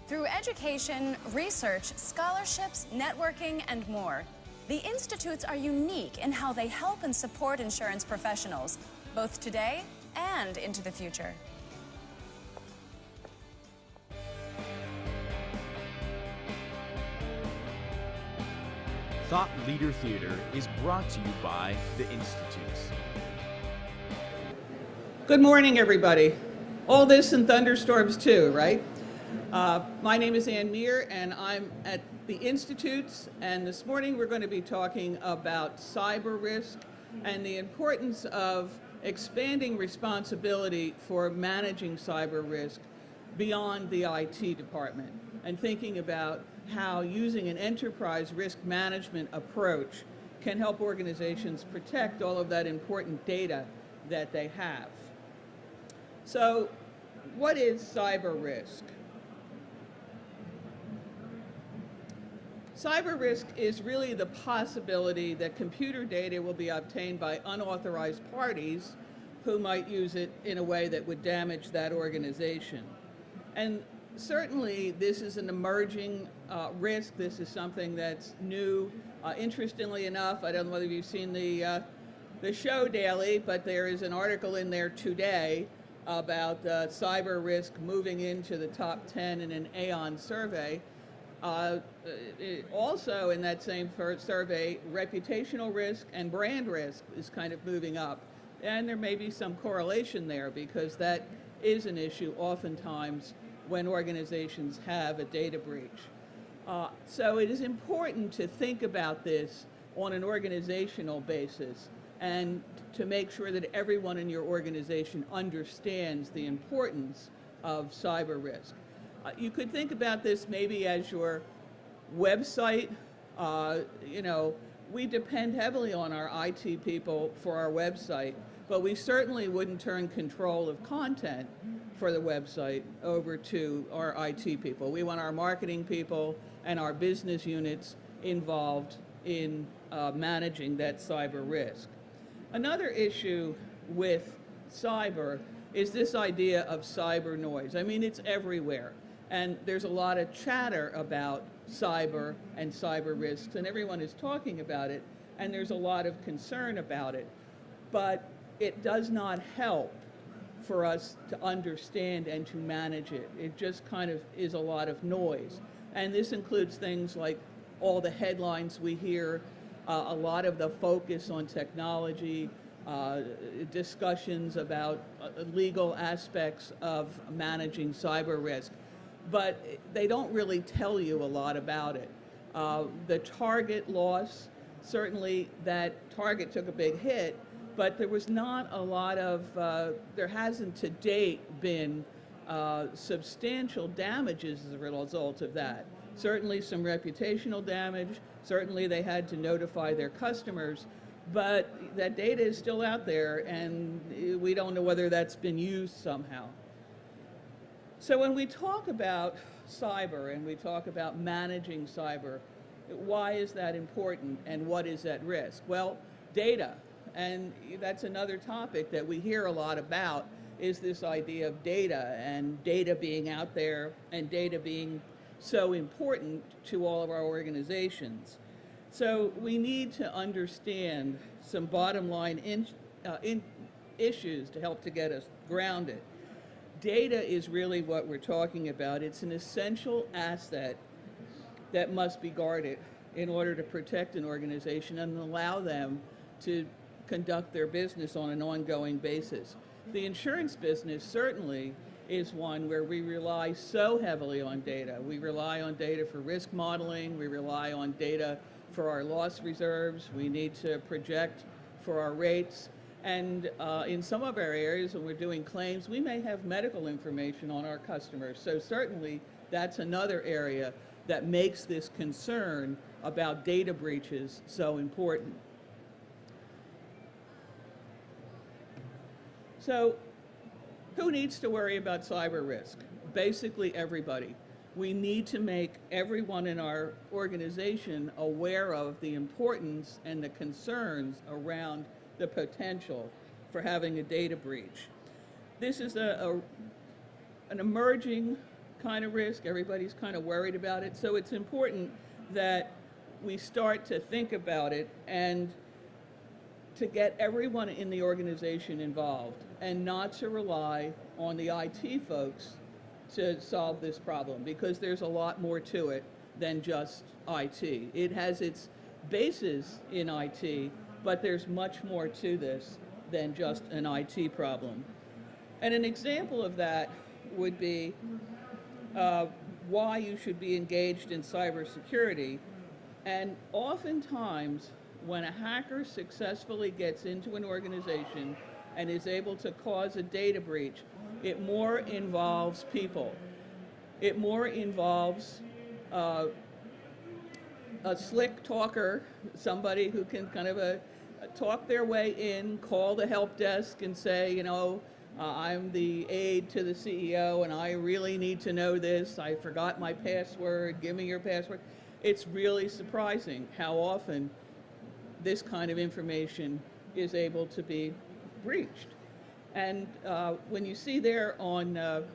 Through education, research, scholarships, networking, and more, the institutes are unique in how they help and support insurance professionals, both today and into the future. Thought Leader Theater is brought to you by the Institutes. Good morning, everybody. All this and thunderstorms too, right? My name is Ann Meir, and I'm at the Institutes, and this morning we're going to be talking about cyber risk and the importance of expanding responsibility for managing cyber risk beyond the IT department, and thinking about how using an enterprise risk management approach can help organizations protect all of that important data that they have. So, what is cyber risk? Cyber risk is really the possibility that computer data will be obtained by unauthorized parties who might use it in a way that would damage that organization. And certainly this is an emerging risk. This is something that's new. Interestingly enough, I don't know whether you've seen the show daily, but there is an article in there today about cyber risk moving into the top 10 in an Aon survey. Also in that same survey, reputational risk and brand risk is kind of moving up. And there may be some correlation there because that is an issue oftentimes when organizations have a data breach. So it is important to think about this on an organizational basis and to make sure that everyone in your organization understands the importance of cyber risk. You could think about this maybe as your website. We depend heavily on our IT people for our website, but we certainly wouldn't turn control of content for the website over to our IT people. We want our marketing people and our business units involved in managing that cyber risk. Another issue with cyber is this idea of cyber noise. I mean, it's everywhere. And there's a lot of chatter about cyber and cyber risks, and everyone is talking about it, and there's a lot of concern about it. But it does not help for us to understand and to manage it. It just kind of is a lot of noise. And this includes things like all the headlines we hear, a lot of the focus on technology, discussions about legal aspects of managing cyber risk. But they don't really tell you a lot about it. The Target loss, certainly that Target took a big hit, but there was not a lot of, there hasn't to date been substantial damages as a result of that. Certainly some reputational damage, certainly they had to notify their customers, but that data is still out there and we don't know whether that's been used somehow. So when we talk about cyber and we talk about managing cyber, why is that important and what is at risk? Well, data, and that's another topic that we hear a lot about, is this idea of data and data being out there and data being so important to all of our organizations. So we need to understand some bottom line issues to help to get us grounded. Data is really what we're talking about. It's an essential asset that must be guarded in order to protect an organization and allow them to conduct their business on an ongoing basis. The insurance business certainly is one where we rely so heavily on data. We rely on data for risk modeling, we rely on data for our loss reserves, we need to project for our rates, and in some of our areas when we're doing claims, we may have medical information on our customers. So certainly that's another area that makes this concern about data breaches so important. So who needs to worry about cyber risk? Basically everybody. We need to make everyone in our organization aware of the importance and the concerns around the potential for having a data breach. This is an emerging kind of risk. Everybody's kind of worried about it. So it's important that we start to think about it and to get everyone in the organization involved and not to rely on the IT folks to solve this problem, because there's a lot more to it than just IT. It has its basis in IT, but there's much more to this than just an IT problem. And an example of that would be why you should be engaged in cybersecurity. And oftentimes, when a hacker successfully gets into an organization and is able to cause a data breach, it more involves people. It more involves a slick talker, somebody who can kind of talk their way in, call the help desk and say, you know, I'm the aide to the CEO and I really need to know this. I forgot my password. Give me your password. It's really surprising how often this kind of information is able to be breached. And when you see there on the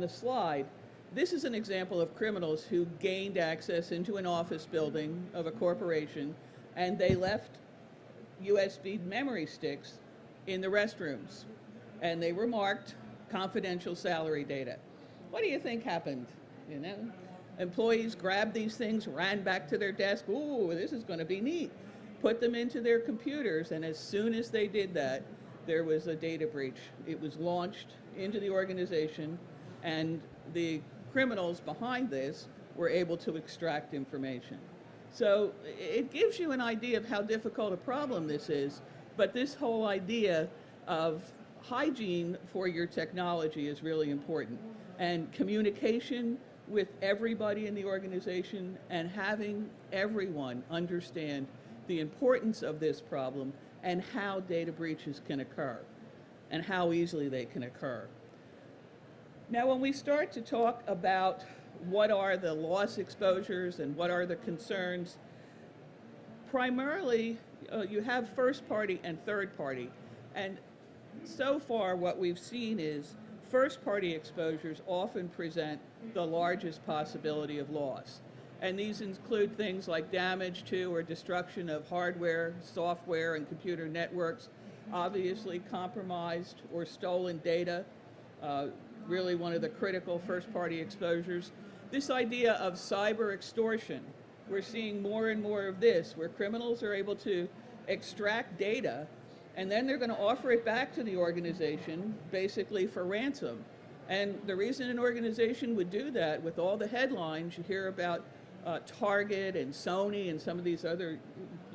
slide, this is an example of criminals who gained access into an office building of a corporation, and they left USB memory sticks in the restrooms, and they were marked confidential salary data. What do you think happened? You know, employees grabbed these things, ran back to their desk. Ooh, this is going to be neat. Put them into their computers, and as soon as they did that, there was a data breach. It was launched into the organization, and the criminals behind this were able to extract information. So it gives you an idea of how difficult a problem this is, but this whole idea of hygiene for your technology is really important. And communication with everybody in the organization and having everyone understand the importance of this problem and how data breaches can occur and how easily they can occur. Now, when we start to talk about what are the loss exposures and what are the concerns, primarily you have first party and third party. And so far what we've seen is first party exposures often present the largest possibility of loss. And these include things like damage to or destruction of hardware, software, and computer networks, obviously compromised or stolen data, really one of the critical first-party exposures. This idea of cyber extortion, we're seeing more and more of this, where criminals are able to extract data, and then they're going to offer it back to the organization, basically for ransom. And the reason an organization would do that, with all the headlines you hear about Target and Sony and some of these other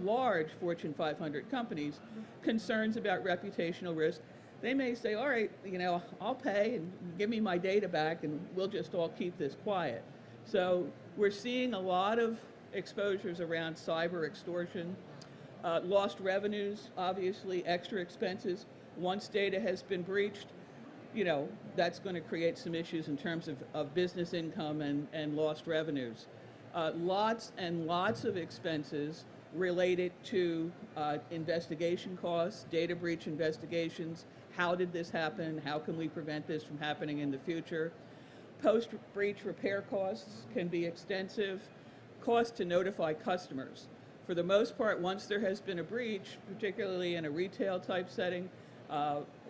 large Fortune 500 companies, concerns about reputational risk, they may say, all right, you know, I'll pay and give me my data back and we'll just all keep this quiet. So we're seeing a lot of exposures around cyber extortion, lost revenues, obviously extra expenses. Once data has been breached, you know, that's going to create some issues in terms of business income and lost revenues. Lots and lots of expenses related to investigation costs, data breach investigations. How did this happen? How can we prevent this from happening in the future? Post-breach repair costs can be extensive. Costs to notify customers. For the most part, once there has been a breach, particularly in a retail type setting,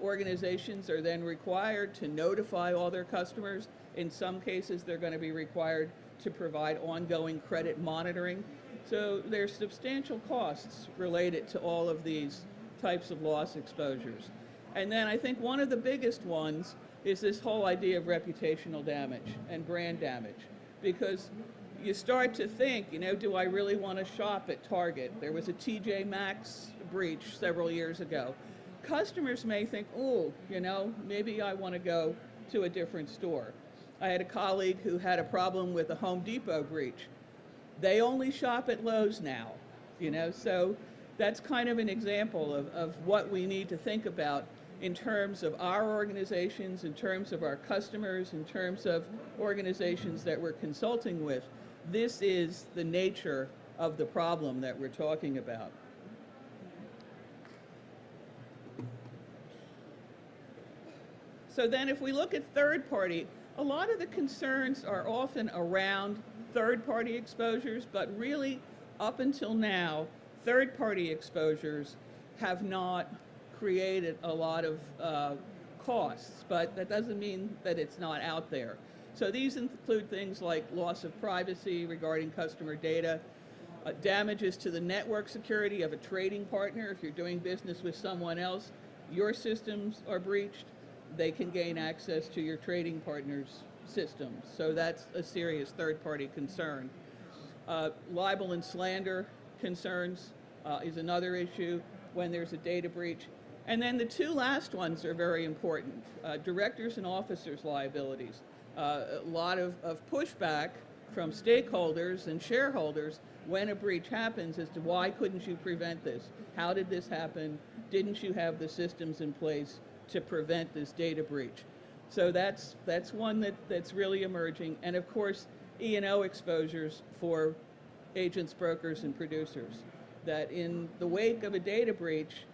organizations are then required to notify all their customers. In some cases, they're going to be required to provide ongoing credit monitoring. So there's substantial costs related to all of these types of loss exposures. And then I think one of the biggest ones is this whole idea of reputational damage and brand damage. Because you start to think, you know, do I really want to shop at Target? There was a TJ Maxx breach several years ago. Customers may think, oh, you know, maybe I want to go to a different store. I had a colleague who had a problem with a Home Depot breach. They only shop at Lowe's now, you know, so that's kind of an example of what we need to think about in terms of our organizations, in terms of our customers, in terms of organizations that we're consulting with. This is the nature of the problem that we're talking about. So then if we look at third party, A lot of the concerns are often around third-party exposures, but really, up until now, third-party exposures have not created a lot of costs, but that doesn't mean that it's not out there. So these include things like loss of privacy regarding customer data, damages to the network security of a trading partner. If you're doing business with someone else, your systems are breached, they can gain access to your trading partner's systems. So that's a serious third-party concern. Libel and slander concerns is another issue when there's a data breach. And then the two last ones are very important. Directors and officers' liabilities. A lot of pushback from stakeholders and shareholders when a breach happens as to why couldn't you prevent this? How did this happen? Didn't you have the systems in place to prevent this data breach? So that's one that's really emerging. And of course, E&O exposures for agents, brokers, and producers. That in the wake of a data breach,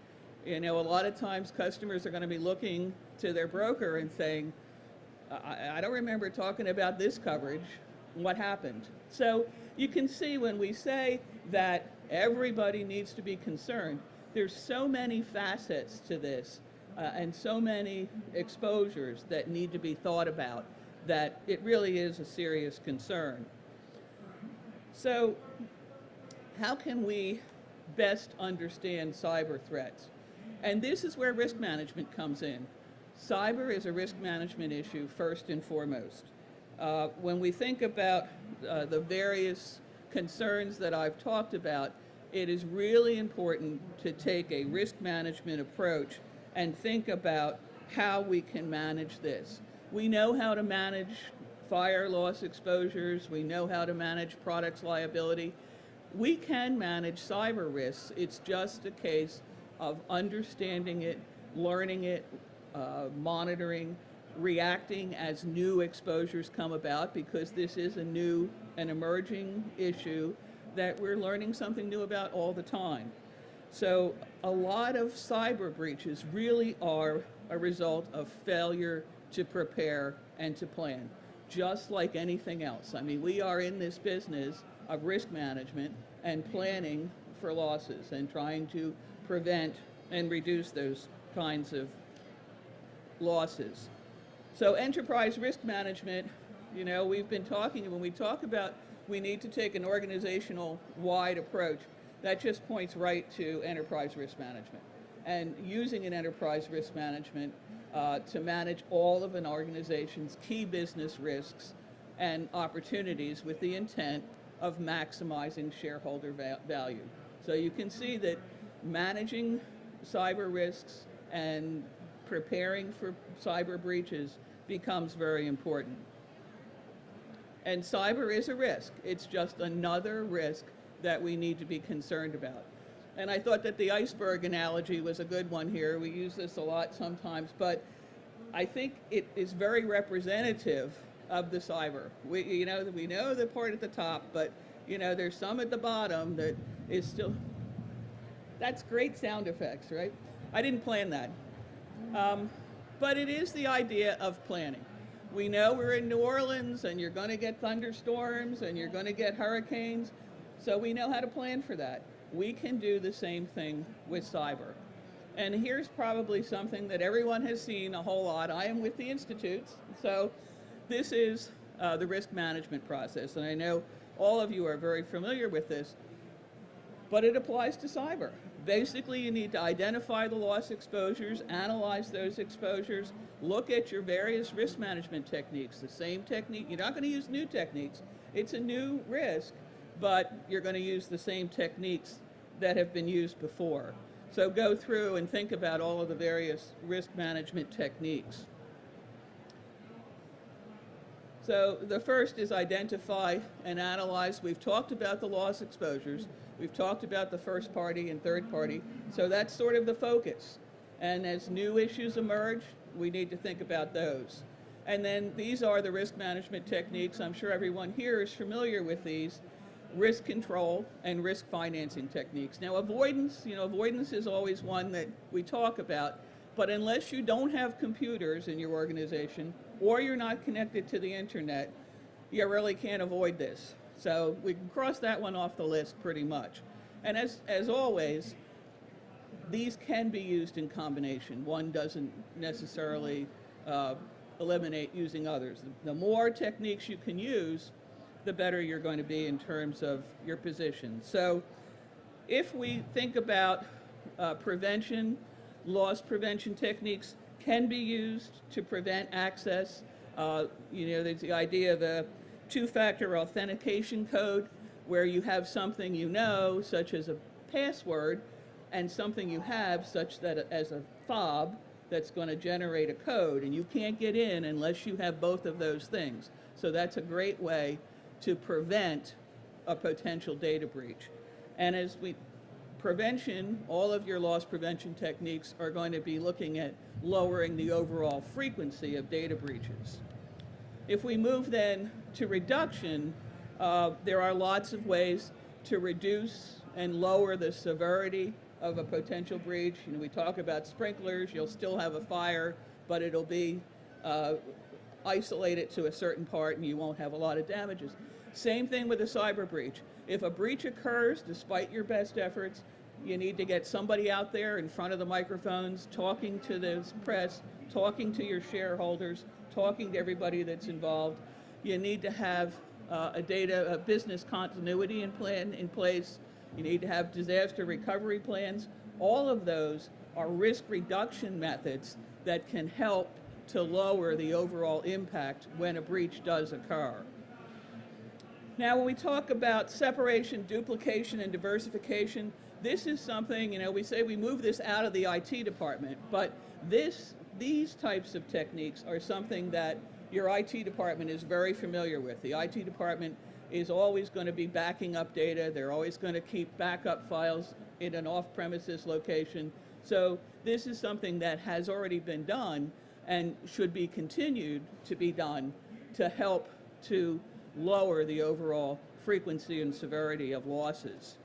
a lot of times customers are going to be looking to their broker and saying, I don't remember talking about this coverage. What happened? So you can see when we say that everybody needs to be concerned, there's so many facets to this and so many exposures that need to be thought about that it really is a serious concern. So how can we best understand cyber threats? And this is where risk management comes in. Cyber is a risk management issue first and foremost. When we think about the various concerns that I've talked about, it is really important to take a risk management approach and think about how we can manage this. We know how to manage fire loss exposures. We know how to manage products liability. We can manage cyber risks. It's just a case of understanding it, learning it, monitoring, reacting as new exposures come about, because this is a new and emerging issue that we're learning something new about all the time. So a lot of cyber breaches really are a result of failure to prepare and to plan, just like anything else. I mean, we are in this business of risk management and planning for losses and trying to prevent and reduce those kinds of losses. So enterprise risk management, we've been talking, when we talk about we need to take an organizational-wide approach, that just points right to enterprise risk management. And using an enterprise risk management to manage all of an organization's key business risks and opportunities with the intent of maximizing shareholder value. So you can see that managing cyber risks and preparing for cyber breaches becomes very important. And cyber is a risk. It's just another risk that we need to be concerned about. And I thought that the iceberg analogy was a good one here. We use this a lot sometimes, but I think it is very representative of the cyber. We know the part at the top, but there's some at the bottom that is still. That's great sound effects, right? I didn't plan that. But it is the idea of planning. We know we're in New Orleans and you're going to get thunderstorms and you're going to get hurricanes, so we know how to plan for that. We can do the same thing with cyber. And here's probably something that everyone has seen a whole lot. I am with the institutes, so this is the risk management process. And I know all of you are very familiar with this, but it applies to cyber. Basically, you need to identify the loss exposures, analyze those exposures, look at your various risk management techniques. The same technique, you're not going to use new techniques. It's a new risk, but you're going to use the same techniques that have been used before. So go through and think about all of the various risk management techniques. So the first is identify and analyze. We've talked about the loss exposures. We've talked about the first party and third party. So that's sort of the focus. And as new issues emerge, we need to think about those. And then these are the risk management techniques. I'm sure everyone here is familiar with these. Risk control and risk financing techniques. Now avoidance, avoidance is always one that we talk about, but unless you don't have computers in your organization, or you're not connected to the internet, you really can't avoid this. So we can cross that one off the list pretty much. And as always, these can be used in combination. One doesn't necessarily eliminate using others. The more techniques you can use, the better you're going to be in terms of your position. So if we think about prevention, loss prevention techniques can be used to prevent access. There's the idea of a two-factor authentication code where you have something you know, such as a password, and something you have, such that as a fob, that's going to generate a code, and you can't get in unless you have both of those things. So that's a great way to prevent a potential data breach. And as prevention, all of your loss prevention techniques are going to be looking at lowering the overall frequency of data breaches. If we move then to reduction, there are lots of ways to reduce and lower the severity of a potential breach. We talk about sprinklers. You'll still have a fire, but it'll be isolated to a certain part and you won't have a lot of damages. Same thing with a cyber breach. If a breach occurs, despite your best efforts, you need to get somebody out there in front of the microphones, talking to the press, talking to your shareholders, talking to everybody that's involved. You need to have a business continuity plan in place. You need to have disaster recovery plans. All of those are risk reduction methods that can help to lower the overall impact when a breach does occur. Now, when we talk about separation, duplication, and diversification, this is something, we say we move this out of the IT department, but these types of techniques are something that your IT department is very familiar with. The IT department is always going to be backing up data. They're always going to keep backup files in an off-premises location. So this is something that has already been done and should be continued to be done to help to lower the overall frequency and severity of losses.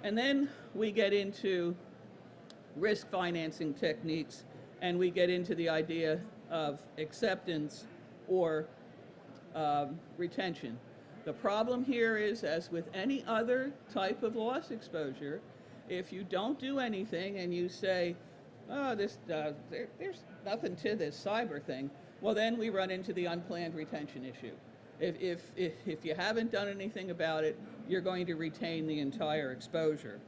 And then we get into risk financing techniques, and we get into the idea of acceptance or retention. The problem here is, as with any other type of loss exposure, if you don't do anything and you say, oh, there's nothing to this cyber thing, well, then we run into the unplanned retention issue. If you haven't done anything about it, you're going to retain the entire exposure.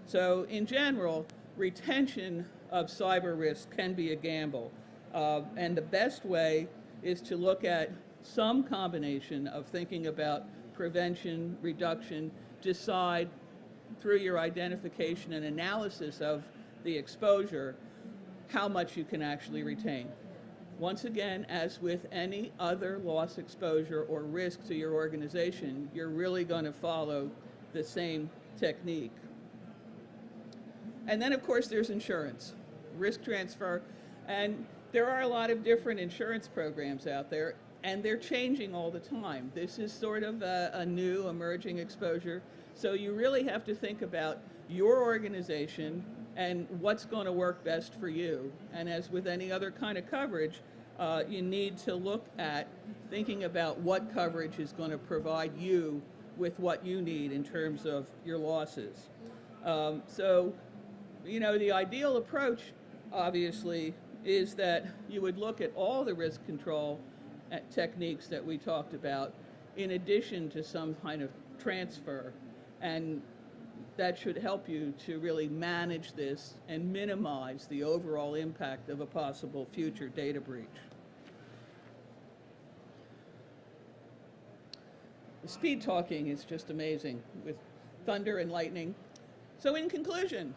So in general, retention of cyber risk can be a gamble. And the best way is to look at some combination of thinking about prevention, reduction, decide through your identification and analysis of the exposure how much you can actually retain. Once again, as with any other loss exposure or risk to your organization, you're really going to follow the same technique. And then, of course, there's insurance, risk transfer, and there are a lot of different insurance programs out there, and they're changing all the time. This is sort of a new emerging exposure, so you really have to think about your organization and what's going to work best for you. And as with any other kind of coverage, you need to look at thinking about what coverage is going to provide you with what you need in terms of your losses. The ideal approach, obviously, is that you would look at all the risk control techniques that we talked about in addition to some kind of transfer, and that should help you to really manage this and minimize the overall impact of a possible future data breach. The speed talking is just amazing with thunder and lightning. So in conclusion,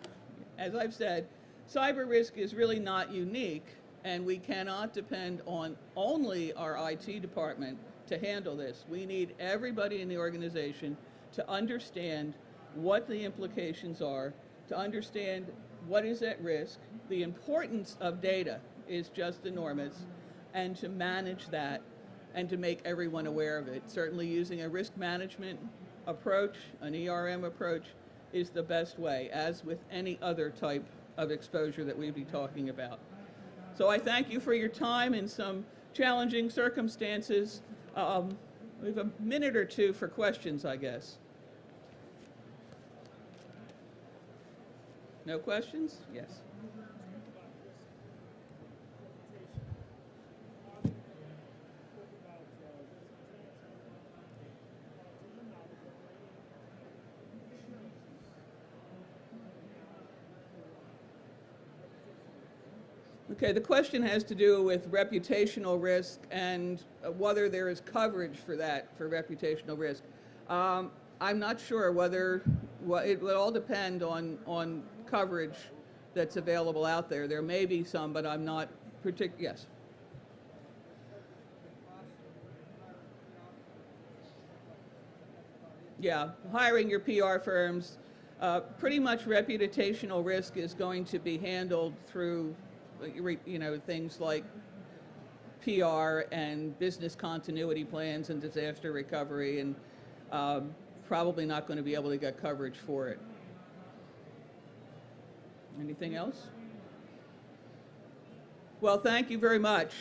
as I've said, cyber risk is really not unique, and we cannot depend on only our IT department to handle this. We need everybody in the organization to understand what the implications are, to understand what is at risk. The importance of data is just enormous, and to manage that and to make everyone aware of it. Certainly using a risk management approach, an ERM approach, is the best way, as with any other type of exposure that we'd be talking about. So I thank you for your time and some challenging circumstances. We have a minute or two for questions, I guess. No questions? Yes. Okay, the question has to do with reputational risk and whether there is coverage for that, for reputational risk. I'm not sure whether, it will all depend on coverage that's available out there. There may be some, but I'm not yes. Yeah, hiring your PR firms, pretty much reputational risk is going to be handled through, you know, things like PR and business continuity plans and disaster recovery, and probably not going to be able to get coverage for it. Anything else? Well, thank you very much.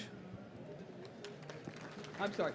I'm sorry.